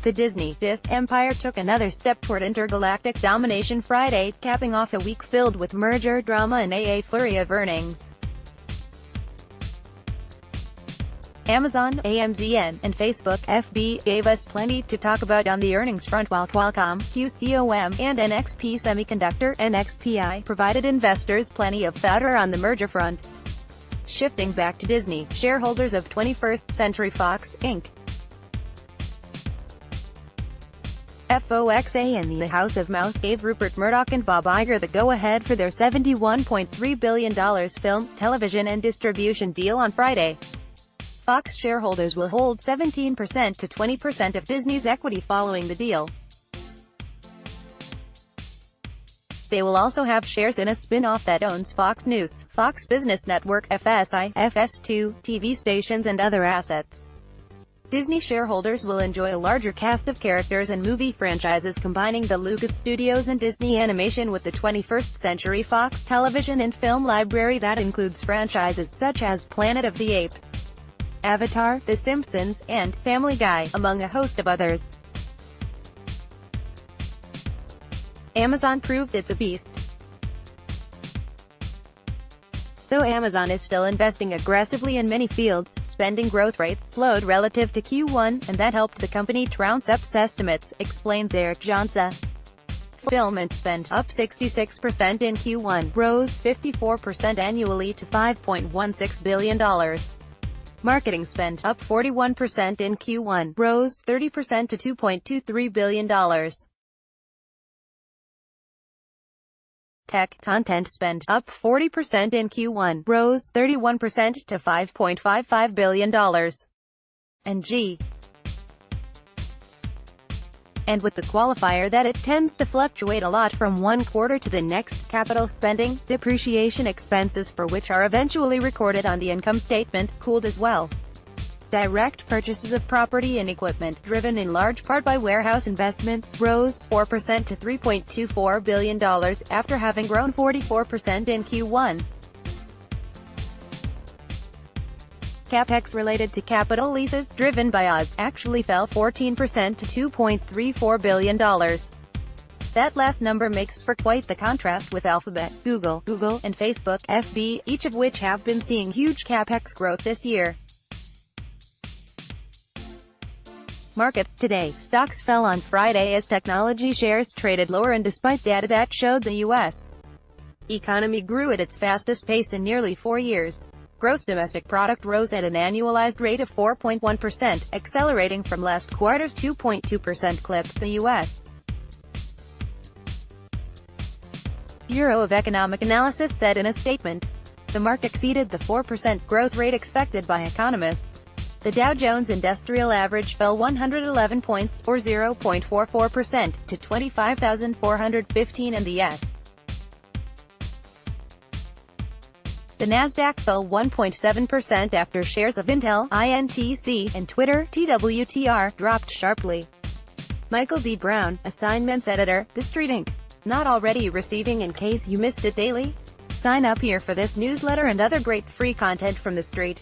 The Disney+ empire took another step toward intergalactic domination Friday, capping off a week filled with merger drama and a flurry of earnings. Amazon, AMZN, and Facebook, FB, gave us plenty to talk about on the earnings front, while Qualcomm, QCOM, and NXP Semiconductor, NXPI, provided investors plenty of fodder on the merger front. Shifting back to Disney, shareholders of 21st Century Fox, Inc. FOXA and the House of Mouse gave Rupert Murdoch and Bob Iger the go-ahead for their $71.3 billion film, television and distribution deal on Friday. Fox shareholders will hold 17% to 20% of Disney's equity following the deal. They will also have shares in a spin-off that owns Fox News, Fox Business Network, FSI, FS2, TV stations and other assets. Disney shareholders will enjoy a larger cast of characters and movie franchises combining the Lucas Studios and Disney Animation with the 21st Century Fox television and film library that includes franchises such as Planet of the Apes, Avatar, The Simpsons, and Family Guy, among a host of others. Amazon proved it's a beast. Though Amazon is still investing aggressively in many fields, spending growth rates slowed relative to Q1, and that helped the company trounce up estimates, explains Eric Johnsa. Fulfillment spend, up 66% in Q1, rose 54% annually to $5.16 billion. Marketing spend, up 41% in Q1, rose 30% to $2.23 billion. Tech content spend, up 40% in Q1, rose 31% to $5.55 billion. And with the qualifier that it tends to fluctuate a lot from one quarter to the next, capital spending, depreciation expenses for which are eventually recorded on the income statement, cooled as well. Direct purchases of property and equipment, driven in large part by warehouse investments, rose 4% to $3.24 billion, after having grown 44% in Q1. CapEx related to capital leases, driven by Oz, actually fell 14% to $2.34 billion. That last number makes for quite the contrast with Alphabet, Google, and Facebook, FB, each of which have been seeing huge CapEx growth this year. Markets today. Stocks fell on Friday as technology shares traded lower, and despite data that showed the U.S. economy grew at its fastest pace in nearly 4 years. Gross domestic product rose at an annualized rate of 4.1%, accelerating from last quarter's 2.2% clip, the U.S. Bureau of Economic Analysis said in a statement. The market exceeded the 4% growth rate expected by economists. The Dow Jones Industrial Average fell 111 points, or 0.44%, to 25,415, and the S&P The Nasdaq fell 1.7% after shares of Intel, INTC, and Twitter, TWTR, dropped sharply. Michael D. Brown, Assignments Editor, The Street Inc. Not already receiving In Case You Missed It daily? Sign up here for this newsletter and other great free content from The Street.